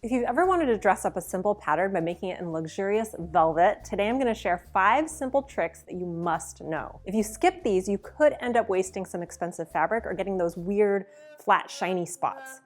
If you've ever wanted to dress up a simple pattern by making it in luxurious velvet, today I'm going to share 5 simple tricks that you must know. If you skip these, you could end up wasting some expensive fabric or getting those weird, flat, shiny spots.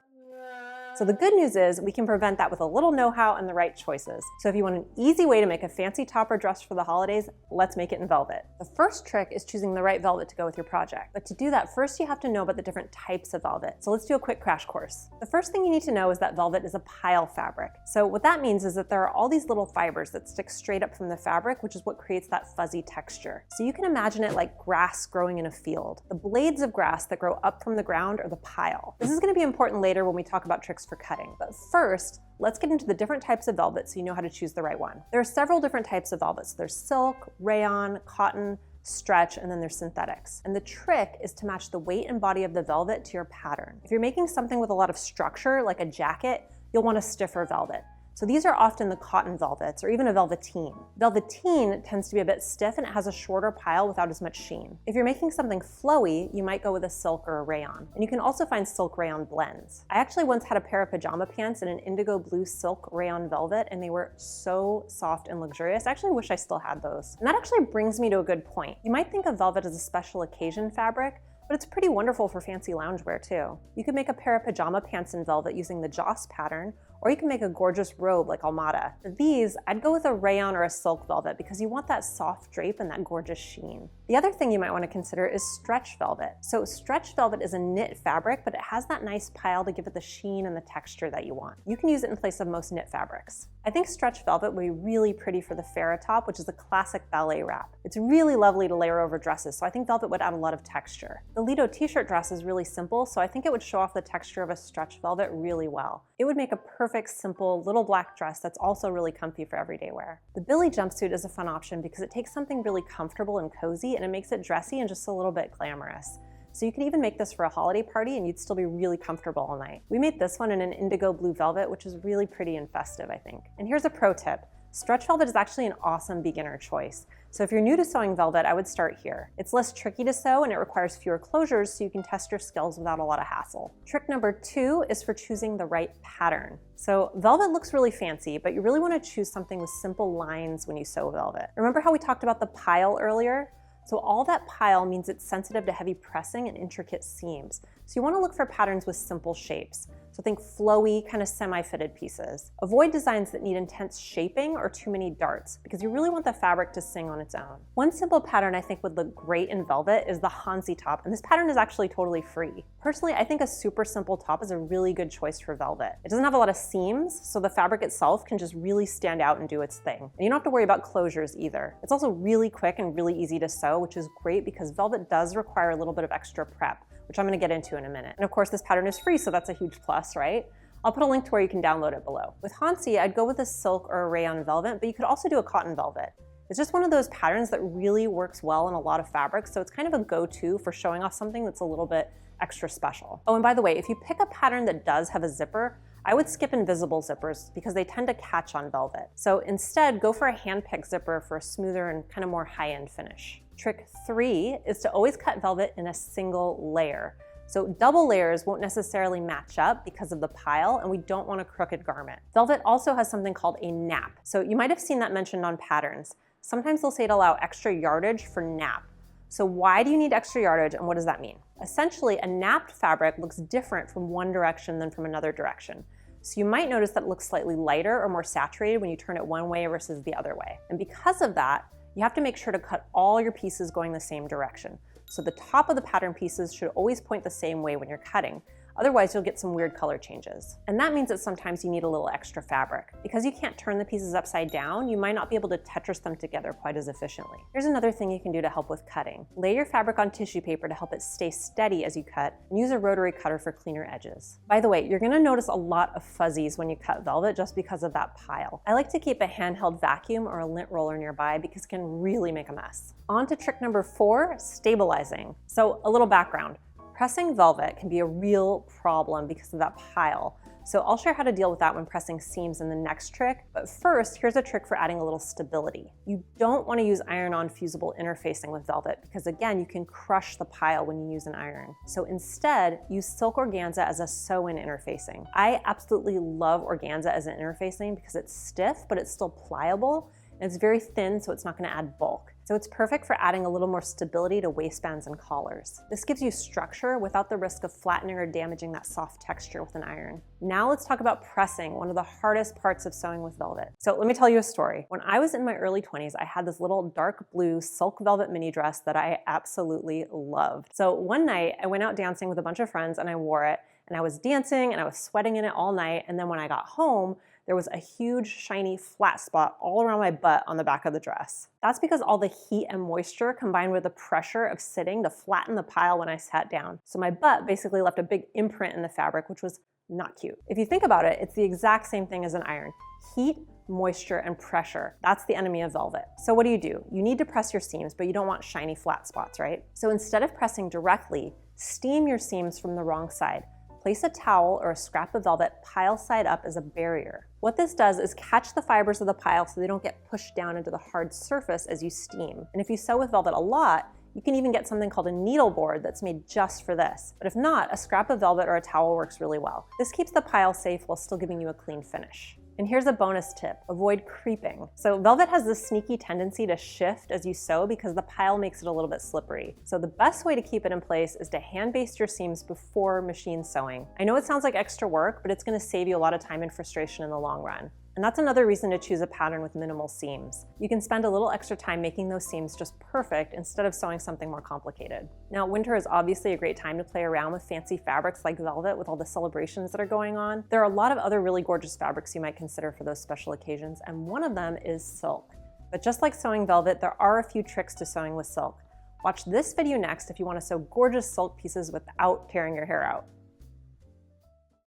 So the good news is we can prevent that with a little know-how and the right choices. So if you want an easy way to make a fancy top or dress for the holidays, let's make it in velvet. The first trick is choosing the right velvet to go with your project. But to do that, first you have to know about the different types of velvet. So let's do a quick crash course. The first thing you need to know is that velvet is a pile fabric. So what that means is that there are all these little fibers that stick straight up from the fabric, which is what creates that fuzzy texture. So you can imagine it like grass growing in a field. The blades of grass that grow up from the ground are the pile. This is going to be important later when we talk about tricks for cutting. But first, let's get into the different types of velvet so you know how to choose the right one. There are several different types of velvet. So there's silk, rayon, cotton, stretch, and then there's synthetics. And the trick is to match the weight and body of the velvet to your pattern. If you're making something with a lot of structure, like a jacket, you'll want a stiffer velvet. So these are often the cotton velvets or even a velveteen. Velveteen tends to be a bit stiff and it has a shorter pile without as much sheen. If you're making something flowy, you might go with a silk or a rayon. And you can also find silk rayon blends. I actually once had a pair of pajama pants in an indigo blue silk rayon velvet and they were so soft and luxurious. I actually wish I still had those. And that actually brings me to a good point. You might think of velvet as a special occasion fabric, but it's pretty wonderful for fancy loungewear too. You could make a pair of pajama pants in velvet using the Joss pattern, or you can make a gorgeous robe like Almada. For these, I'd go with a rayon or a silk velvet because you want that soft drape and that gorgeous sheen. The other thing you might want to consider is stretch velvet. So stretch velvet is a knit fabric, but it has that nice pile to give it the sheen and the texture that you want. You can use it in place of most knit fabrics. I think stretch velvet would be really pretty for the Farrah top, which is a classic ballet wrap. It's really lovely to layer over dresses, so I think velvet would add a lot of texture. The Lido t-shirt dress is really simple, so I think it would show off the texture of a stretch velvet really well. It would make a perfect, simple, little black dress that's also really comfy for everyday wear. The Billie jumpsuit is a fun option because it takes something really comfortable and cozy and it makes it dressy and just a little bit glamorous. So you could even make this for a holiday party and you'd still be really comfortable all night. We made this one in an indigo blue velvet, which is really pretty and festive, I think. And here's a pro tip. Stretch velvet is actually an awesome beginner choice. So if you're new to sewing velvet, I would start here. It's less tricky to sew and it requires fewer closures so you can test your skills without a lot of hassle. Trick number 2 is for choosing the right pattern. So velvet looks really fancy, but you really want to choose something with simple lines when you sew velvet. Remember how we talked about the pile earlier? So all that pile means it's sensitive to heavy pressing and intricate seams. So you want to look for patterns with simple shapes. So think flowy, kind of semi-fitted pieces. Avoid designs that need intense shaping or too many darts because you really want the fabric to sing on its own. One simple pattern I think would look great in velvet is the Hansi top, and this pattern is actually totally free. Personally, I think a super simple top is a really good choice for velvet. It doesn't have a lot of seams, so the fabric itself can just really stand out and do its thing. And you don't have to worry about closures either. It's also really quick and really easy to sew, which is great because velvet does require a little bit of extra prep, which I'm going to get into in a minute. And of course, this pattern is free, so that's a huge plus, right? I'll put a link to where you can download it below. With Hansi, I'd go with a silk or a rayon velvet, but you could also do a cotton velvet. It's just one of those patterns that really works well in a lot of fabrics, so it's kind of a go-to for showing off something that's a little bit extra special. Oh, and by the way, if you pick a pattern that does have a zipper, I would skip invisible zippers because they tend to catch on velvet. So instead, go for a hand-picked zipper for a smoother and kind of more high-end finish. Trick 3 is to always cut velvet in a single layer. So double layers won't necessarily match up because of the pile, and we don't want a crooked garment. Velvet also has something called a nap. So you might have seen that mentioned on patterns. Sometimes they'll say to allow extra yardage for nap. So why do you need extra yardage and what does that mean? Essentially, a napped fabric looks different from one direction than from another direction. So you might notice that it looks slightly lighter or more saturated when you turn it one way versus the other way. And because of that, you have to make sure to cut all your pieces going the same direction. So the top of the pattern pieces should always point the same way when you're cutting. Otherwise, you'll get some weird color changes. And that means that sometimes you need a little extra fabric. Because you can't turn the pieces upside down, you might not be able to Tetris them together quite as efficiently. Here's another thing you can do to help with cutting. Lay your fabric on tissue paper to help it stay steady as you cut, and use a rotary cutter for cleaner edges. By the way, you're gonna notice a lot of fuzzies when you cut velvet just because of that pile. I like to keep a handheld vacuum or a lint roller nearby because it can really make a mess. On to trick number 4, stabilizing. So a little background. Pressing velvet can be a real problem because of that pile. So I'll share how to deal with that when pressing seams in the next trick. But first, here's a trick for adding a little stability. You don't want to use iron-on fusible interfacing with velvet because again, you can crush the pile when you use an iron. So instead, use silk organza as a sew-in interfacing. I absolutely love organza as an interfacing because it's stiff, but it's still pliable. And it's very thin, so it's not going to add bulk. So it's perfect for adding a little more stability to waistbands and collars. This gives you structure without the risk of flattening or damaging that soft texture with an iron. Now let's talk about pressing, one of the hardest parts of sewing with velvet. So let me tell you a story. When I was in my early 20s, I had this little dark blue silk velvet mini dress that I absolutely loved. So one night I went out dancing with a bunch of friends and I wore it, and I was dancing and I was sweating in it all night. And then when I got home, there was a huge, shiny, flat spot all around my butt on the back of the dress. That's because all the heat and moisture combined with the pressure of sitting to flatten the pile when I sat down. So my butt basically left a big imprint in the fabric, which was not cute. If you think about it, it's the exact same thing as an iron. Heat, moisture, and pressure. That's the enemy of velvet. So what do? You need to press your seams, but you don't want shiny, flat spots, right? So instead of pressing directly, steam your seams from the wrong side. Place a towel or a scrap of velvet pile side up as a barrier. What this does is catch the fibers of the pile so they don't get pushed down into the hard surface as you steam. And if you sew with velvet a lot, you can even get something called a needle board that's made just for this. But if not, a scrap of velvet or a towel works really well. This keeps the pile safe while still giving you a clean finish. And here's a bonus tip, avoid creeping. So velvet has this sneaky tendency to shift as you sew because the pile makes it a little bit slippery. So the best way to keep it in place is to hand baste your seams before machine sewing. I know it sounds like extra work, but it's gonna save you a lot of time and frustration in the long run. And that's another reason to choose a pattern with minimal seams. You can spend a little extra time making those seams just perfect instead of sewing something more complicated. Now, winter is obviously a great time to play around with fancy fabrics like velvet with all the celebrations that are going on. There are a lot of other really gorgeous fabrics you might consider for those special occasions, and one of them is silk. But just like sewing velvet, there are a few tricks to sewing with silk. Watch this video next if you want to sew gorgeous silk pieces without tearing your hair out.